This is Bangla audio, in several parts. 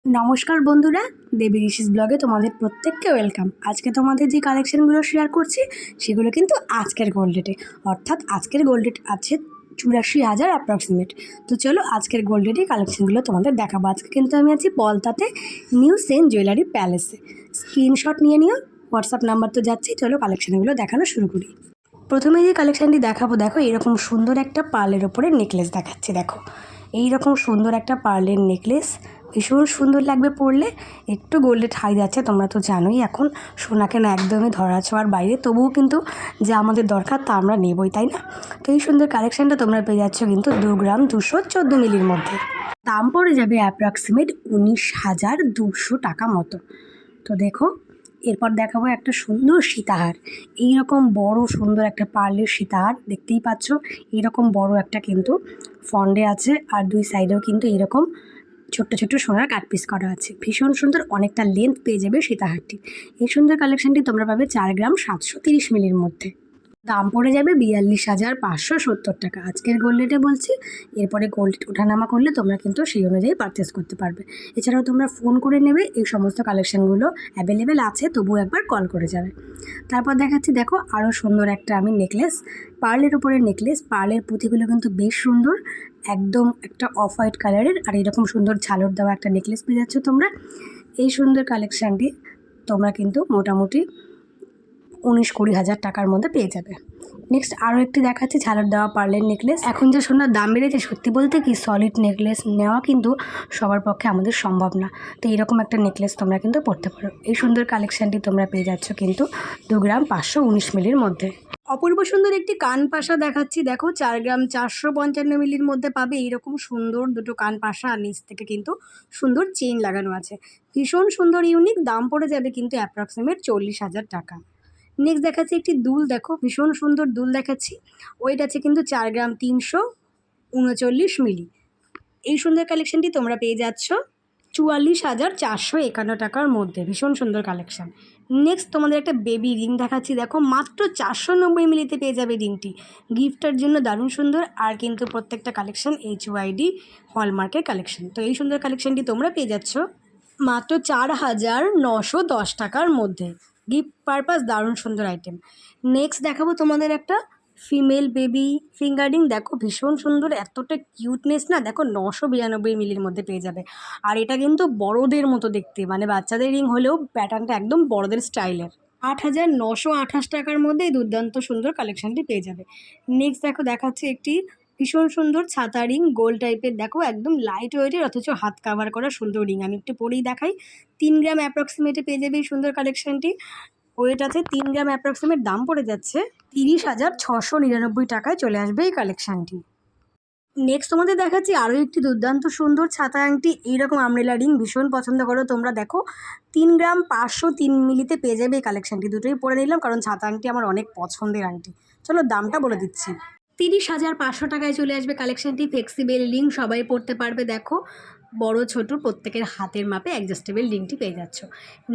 নমস্কার বন্ধুরা, দেবী ঋষিস ব্লগে তোমাদের প্রত্যেককে ওয়েলকাম। আজকে তোমাদের যে কালেকশনগুলো শেয়ার করছি সেগুলো কিন্তু আজকের গোল্ড রেটে, অর্থাৎ আজকের গোল্ড রেট আছে 84,000 অ্যাপ্রক্সিমেট। তো চলো আজকের গোল্ড রেটে কালেকশনগুলো তোমাদের দেখাবো। আজকে কিন্তু আমি আছি বলতাতে নিউ সেন জুয়েলারি প্যালেসে। স্ক্রিনশট নিয়ে নিও, হোয়াটসঅ্যাপ নাম্বার তো যাচ্ছি। চলো কালেকশনগুলো দেখানো শুরু করি। প্রথমে যে কালেকশানটি দেখাবো, দেখো এরকম সুন্দর একটা পার্লের ওপরে নেকলেস দেখাচ্ছি। দেখো এইরকম সুন্দর একটা পার্লের নেকলেস, ভীষণ সুন্দর লাগবে পরলে। একটু গোল্ডের হাই যাচ্ছে, তোমরা তো জানোই এখন সোনাকে না একদমই ধরা ছোঁয়ার বাইরে, তবুও কিন্তু যা আমাদের দরকার তা আমরা নেবই, তাই না? তো এই সুন্দর কালেকশানটা তোমরা পেয়ে যাচ্ছ কিন্তু 2 গ্রাম 214 মিলির মধ্যে। দাম পড়ে যাবে অ্যাপ্রক্সিমেট 19,200 টাকা মতো। তো দেখো এরপর দেখাবো একটা সুন্দর সীতাহার। এইরকম বড় সুন্দর একটা পার্লের সীতাহার দেখতেই পাচ্ছ। এইরকম বড় একটা কিন্তু ফন্ডে আছে, আর দুই সাইডেও কিন্তু এইরকম ছোট্ট ছোট্ট সোনার কাটপিস করা আছে। ভীষণ সুন্দর, অনেকটা লেন্থ পেয়ে যাবে সীতাহারটি। এই সুন্দর কালেকশনটি তোমরা পাবে 4 গ্রাম 730 মিলির মধ্যে। দাম পড়ে যাবে 42,570 টাকা আজকের গোল্ড রেটে বলছি। এরপরে গোল্ড ওঠানামা করলে তোমরা কিন্তু সেই অনুযায়ী পারচেস করতে পারবে। এছাড়াও তোমরা ফোন করে নেবে, এই সমস্ত কালেকশানগুলো অ্যাভেলেবেল আছে, তবুও একবার কল করে যাবে। তারপর দেখাচ্ছি, দেখো আরও সুন্দর একটা আমি নেকলেস, পার্লের উপরে নেকলেস। পার্লের পুঁথিগুলো কিন্তু বেশ সুন্দর, একদম একটা অফ হোয়াইট কালারের, আর এরকম সুন্দর ঝালর দেওয়া একটা নেকলেস পেয়ে যাচ্ছ তোমরা। এই সুন্দর কালেকশানটি তোমরা কিন্তু মোটামুটি 19-20 হাজার টাকার মধ্যে পেয়ে যাবে। নেক্সট আরও একটি দেখাচ্ছি ঝালর দেওয়া পার্লের নেকলেস। এখন যে সোনার দাম বেড়েছে, সত্যি বলতে কি সলিড নেকলেস নেওয়া কিন্তু সবার পক্ষে আমাদের সম্ভব না। তো এরকম একটা নেকলেস তোমরা কিন্তু পরতে পারো। এই সুন্দর কালেকশানটি তোমরা পেয়ে যাচ্ছ কিন্তু 2 গ্রাম 519 মিলির মধ্যে। অপূর্ব সুন্দর একটি কান পাশা দেখাচ্ছি। দেখো 4 গ্রাম 455 মিলির মধ্যে পাবে এইরকম সুন্দর দুটো কান পাশা, আর নিচ থেকে কিন্তু সুন্দর চেইন লাগানো আছে। ভীষণ সুন্দর ইউনিক। দাম পড়ে যাবে কিন্তু অ্যাপ্রক্সিমেট 40,000 টাকা। নেক্সট দেখাচ্ছি একটি দুল। দেখো ভীষণ সুন্দর দুল দেখাচ্ছি। ওয়েট আছে কিন্তু 4 গ্রাম 339 মিলি। এই সুন্দর কালেকশানটি তোমরা পেয়ে যাচ্ছ 44,451 টাকার মধ্যে। ভীষণ সুন্দর কালেকশান। নেক্সট তোমাদের একটা বেবি রিং দেখাচ্ছি। দেখো মাত্র 490 মিলিতে পেয়ে যাবে রিংটি। গিফটের জন্য দারুণ সুন্দর, আর কিন্তু প্রত্যেকটা কালেকশান HYD হলমার্কের কালেকশান। তো এই সুন্দর কালেকশানটি তোমরা পেয়ে যাচ্ছ মাত্র 4,910 টাকার মধ্যে। গিফট পারপাস দারুণ সুন্দর আইটেম। নেক্সট দেখাবো তোমাদের একটা ফিমেল বেবি ফিঙ্গারিং। দেখো ভীষণ সুন্দর, এতটা কিউটনেস না। দেখো 992 মিলির মধ্যে পেয়ে যাবে, আর এটা কিন্তু বড়দের মতো দেখতে, মানে বাচ্চাদের রিং হলেও প্যাটার্নটা একদম বড়দের স্টাইলের। 8,928 টাকার মধ্যে এই দুর্দান্ত সুন্দর কালেকশানটি পেয়ে যাবে। নেক্সট দেখো দেখাচ্ছে একটি ভীষণ সুন্দর ছাতা রিং, গোল টাইপের। দেখো একদম লাইট ওয়েটের, অথচ হাত কাভার করা সুন্দর রিং। আমি একটু পরেই দেখাই। 3 গ্রাম অ্যাপ্রক্সিমেটে পেয়ে যাবে এই সুন্দর কালেকশানটি। ওয়েট আছে 3 গ্রাম অ্যাপ্রক্সিমেট। দাম পড়ে যাচ্ছে 30,699 টাকায় চলে আসবে এই কালেকশানটি। নেক্সট তোমাদের দেখাচ্ছি আরও একটি দুর্দান্ত সুন্দর ছাতা আংটি। এইরকম আমরেলা রিং ভীষণ পছন্দ করো তোমরা। দেখো 3 গ্রাম 503 মিলিতে পেয়ে যাবে এই কালেকশানটি। দুটোই পরে নিলাম কারণ ছাতা আংটি আমার অনেক পছন্দের আংটি। চলো দামটা বলে দিচ্ছি, 30,500 টাকায় চলে আসবে কালেকশানটি। ফ্লেক্সিবল রিং সবাই পরতে পারবে। দেখো বড় ছোট প্রত্যেকের হাতের মাপে অ্যাডজাস্টেবল রিংটি পেয়ে যাচ্ছ।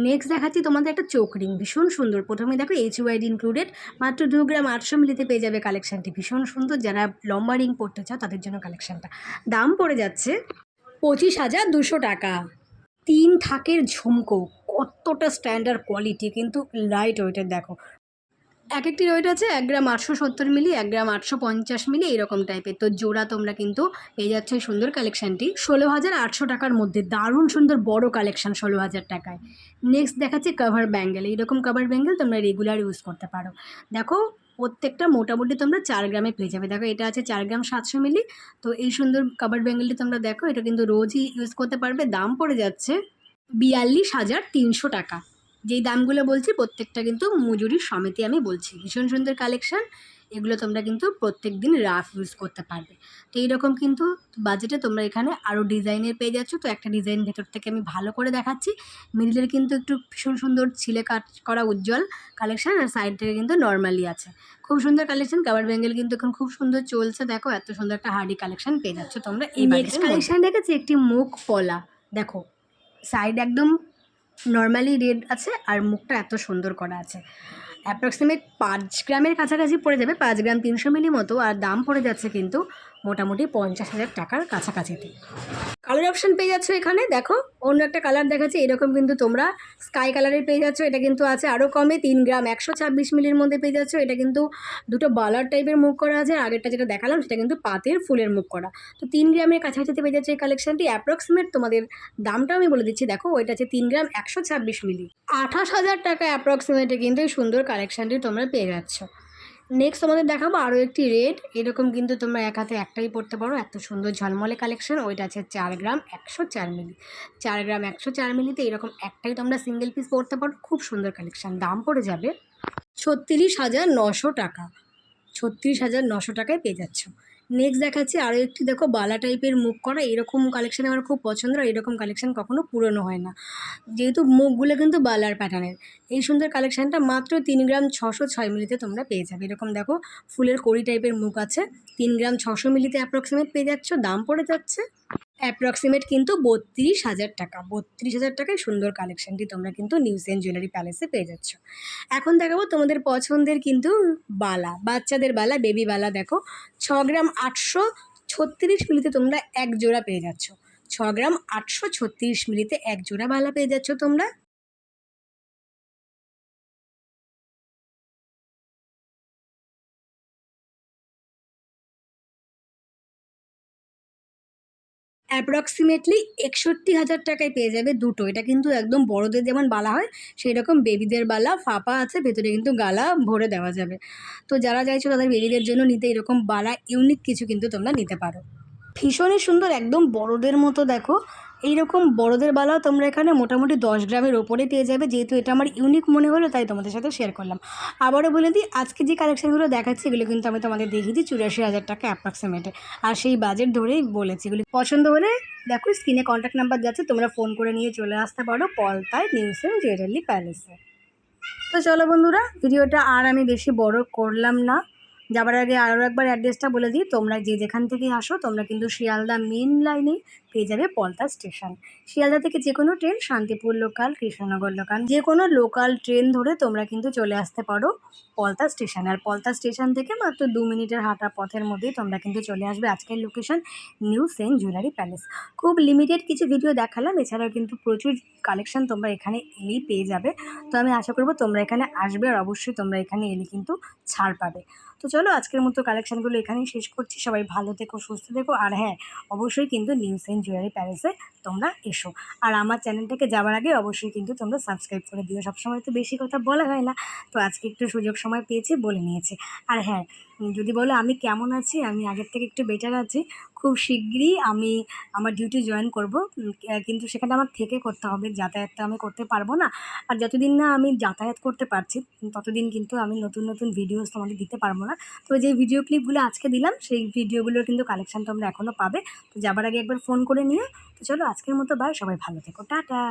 নেক্সট দেখাচ্ছি তোমাদের একটা চোখ রিং, ভীষণ সুন্দর। প্রথমে দেখো HYD ইনক্লুডেড, মাত্র 2 গ্রাম 800 মিলিতে পেয়ে যাবে কালেকশানটি। ভীষণ সুন্দর, যারা লম্বা রিং পরতে চাও তাদের জন্য কালেকশানটা। দাম পড়ে যাচ্ছে 25,200 টাকা। 3 থাকের ঝুমকো, কতটা স্ট্যান্ডার্ড কোয়ালিটি, কিন্তু লাইট ওয়েটের। দেখো এক একটি ওয়েট আছে 1 গ্রাম 870 মিলি, 1 গ্রাম 850 মিলি, এরকম টাইপের। তো জোড়া তোমরা কিন্তু পেয়ে যাচ্ছ এই সুন্দর কালেকশানটি 16,800 টাকার মধ্যে। দারুণ সুন্দর বড় কালেকশান 16,000 টাকায়। নেক্সট দেখাচ্ছি কাভার ব্যাঙ্গেল। এইরকম কাভার ব্যাঙ্গেল তোমরা রেগুলার ইউজ করতে পারো। দেখো প্রত্যেকটা মোটামুটি তোমরা 4 গ্রামে পেয়ে যাবে। দেখো এটা আছে 4 গ্রাম 700 মিলি। তো এই সুন্দর কাভার ব্যাঙ্গেলটি তোমরা দেখো, এটা কিন্তু রোজই ইউজ করতে পারবে। দাম পড়ে যাচ্ছে 42,300 টাকা। যেই দামগুলো বলছি প্রত্যেকটা কিন্তু মজুরির সমেতে আমি বলছি। ভীষণ সুন্দর কালেকশান, এগুলো তোমরা কিন্তু প্রত্যেক দিন রাফ ইউজ করতে পারবে। তো এইরকম কিন্তু বাজেটে তোমরা এখানে আরও ডিজাইনের পেয়ে যাচ্ছ। তো একটা ডিজাইন ভেতর থেকে আমি ভালো করে দেখাচ্ছি। মিডিলের কিন্তু একটু ভীষণ সুন্দর ছিলে কাট করা উজ্জ্বল কালেকশান, আর সাইড থেকে কিন্তু নর্মালি আছে। খুব সুন্দর কালেকশান। কাভার ব্যাঙ্গেল কিন্তু এখন খুব সুন্দর চলছে। দেখো এত সুন্দর একটা হার্ডি কালেকশান পেয়ে যাচ্ছ তোমরা। এই নেক্সট কালেকশান দেখেছি একটি মুখ পলা। দেখো সাইড একদম নর্মালি রেড আছে, আর মুখটা এত সুন্দর করা আছে। অ্যাপ্রক্সিমেট 5 গ্রামের কাছাকাছি পড়ে যাবে, 5 গ্রাম 300 মিলি মতো। আর দাম পড়ে যাচ্ছে কিন্তু মোটামুটি 50,000 টাকার কাছাকাছিতে। কালার অপশান পেয়ে যাচ্ছ এখানে। দেখো অন্য একটা কালার দেখাচ্ছে, এরকম কিন্তু তোমরা স্কাই কালারের পেয়ে যাচ্ছ। এটা কিন্তু আছে আরও কমে, 3 গ্রাম 126 মিলির মধ্যে পেয়ে যাচ্ছ। এটা কিন্তু দুটো বালার টাইপের মুখ করা আছে, আগেরটা যেটা দেখালাম সেটা কিন্তু পাতের ফুলের মুখ করা। তো 3 গ্রামের কাছাকাছি পেয়ে যাচ্ছে এই কালেকশানটি। অ্যাপ্রক্সিমেট তোমাদের দামটা আমি বলে দিচ্ছি, দেখো ওইটা আছে 3 গ্রাম 126 মিলি, 28,000 টাকা অ্যাপ্রক্সিমেটে কিন্তু এই সুন্দর কালেকশানটি তোমরা পেয়ে যাচ্ছ। নেক্সট তোমাদের দেখাবো আরও একটি রেড, এরকম কিন্তু তোমরা এক হাতে একটাই পড়তে পারো, এত সুন্দর ঝলমলে কালেকশন। ওইটা আছে 4 গ্রাম 104 মিলি, 4 গ্রাম 104 মিলিতে এরকম একটাই তোমরা সিঙ্গেল পিস পড়তে পারো, খুব সুন্দর কালেকশন। দাম পড়ে যাবে 36,900 টাকা, 36,900 টাকায় পেয়ে যাচ্ছ। নেক্সট দেখাচ্ছি আরও একটি, দেখো বালা টাইপের মুখ করা, এরকম কালেকশান আমার খুব পছন্দ। আর এরকম কালেকশান কখনো পুরনো হয় না, যেহেতু মুখগুলো কিন্তু বালার প্যাটার্নের। এই সুন্দর কালেকশানটা মাত্র 3 গ্রাম 606 মিলিতে তোমরা পেয়ে যাবে। এরকম দেখো ফুলের কড়ি টাইপের মুখ আছে, 3 গ্রাম 600 মিলিতে অ্যাপ্রক্সিমেট পেয়ে যাচ্ছ। দাম পড়ে যাচ্ছে অ্যাপ্রক্সিমেট কিন্তু 32,000 টাকা, 32,000 টাকায় সুন্দর কালেকশানটি তোমরা কিন্তু নিউ সেন জুয়েলারি প্যালেসে পেয়ে যাচ্ছ। এখন দেখাবো তোমাদের পছন্দের কিন্তু বালা, বাচ্চাদের বালা, বেবি বালা। দেখো 6 গ্রাম 836 মিলিতে তোমরা এক জোড়া পেয়ে যাচ্ছ, 6 গ্রাম 836 মিলিতে এক জোড়া বালা পেয়ে যাচ্ছ তোমরা। অ্যাপ্রক্সিমেটলি 61,000 টাকায় পেয়ে যাবে দুটো। এটা কিন্তু একদম বড়দের যেমন বালা হয় সেই রকম বেবিদের বালা, ফাঁপা আছে, ভেতরে কিন্তু গালা ভরে দেওয়া যাবে। তো যারা চাইছো তাদের বেবিদের জন্য নিতে এরকম বালা ইউনিক কিছু কিন্তু তোমরা নিতে পারো। ভীষণই সুন্দর, একদম বড়দের মতো। দেখো এইরকম বড়দের বালাও তোমরা এখানে মোটামুটি 10 গ্রামের ওপরে পেয়ে যাবে। যেহেতু এটা আমার ইউনিক মনে হলো তাই তোমাদের সাথে শেয়ার করলাম। আবারও বলে দিই, আজকে যে কালেকশানগুলো দেখাচ্ছি এগুলো কিন্তু আমি তোমাদের দেখিয়েছি 84,000 টাকা অ্যাপ্রক্সিমেটে, আর সেই বাজেট ধরেই বলেছি। এগুলি পছন্দ হলে দেখো স্ক্রিনে কন্ট্যাক্ট নাম্বার যাচ্ছে, তোমরা ফোন করে নিয়ে চলে আসতে পারো পলতায় নিউ সেন জুয়েলারি প্যালেসে। তো চলো বন্ধুরা, ভিডিওটা আর আমি বেশি বড় করলাম না। যাবার আগে আরও একবার অ্যাড্রেসটা বলে দিই, তোমরা যে যেখান থেকে আসো তোমরা কিন্তু শিয়ালদা মেন লাইনে পেয়ে যাবে পলতা স্টেশন। শিয়ালদা থেকে যে কোনো train, Shantipur local, Krishnanagar local, যে কোনো লোকাল ট্রেন ধরে তোমরা কিন্তু চলে আসতে পারো পলতা স্টেশন। আর পলতা স্টেশন থেকে মাত্র 2 মিনিটের হাঁটা পথের মধ্যেই তোমরা কিন্তু চলে আসবে আজকের location new Sen jewellery palace. খুব লিমিটেড কিছু ভিডিও দেখালাম, এছাড়াও কিন্তু প্রচুর কালেকশন তোমরা এখানে এলেই পেয়ে যাবে। তো আমি আশা করবো তোমরা এখানে আসবে, আর অবশ্যই তোমরা এখানে এলে কিন্তু ছাড় পাবে। তো চলো আজকের মতো কালেকশানগুলো এখানেই শেষ করছি। সবাই ভালো থেকো, সুস্থ থেকো, আর হ্যাঁ অবশ্যই কিন্তু নিউ সেন জুয়েলারি প্যালেসে তোমরা এসো। আর আমার চ্যানেলটাকে যাওয়ার আগে অবশ্যই কিন্তু তোমরা সাবস্ক্রাইব করে দিও। সবসময় তো বেশি কথা বলা হয় না, তো আজকে একটু সুযোগ সময় পেয়েছি বলে নিয়েছি। আর হ্যাঁ, যদি বলো আমি কেমন আছি, আমি আগের থেকে একটু বেটার আছি। খুব শিগগিরই আমি আমার ডিউটি জয়েন করব, কিন্তু সেখানে আমার থেকে করতে হবে, যাতায়াতটা আমি করতে পারবো না। আর যতদিন না আমি যাতায়াত করতে পারছি ততদিন কিন্তু আমি নতুন নতুন ভিডিওস তোমাদের দিতে পারবো না। তো যে ভিডিও ক্লিপগুলো আজকে দিলাম সেই ভিডিওগুলোর কিন্তু কালেকশান তোমরা এখনও পাবে। তো যাবার আগে একবার ফোন করে নিও। তো চলো আজকের মতো বাই, সবাই ভালো থেকো, টাটা।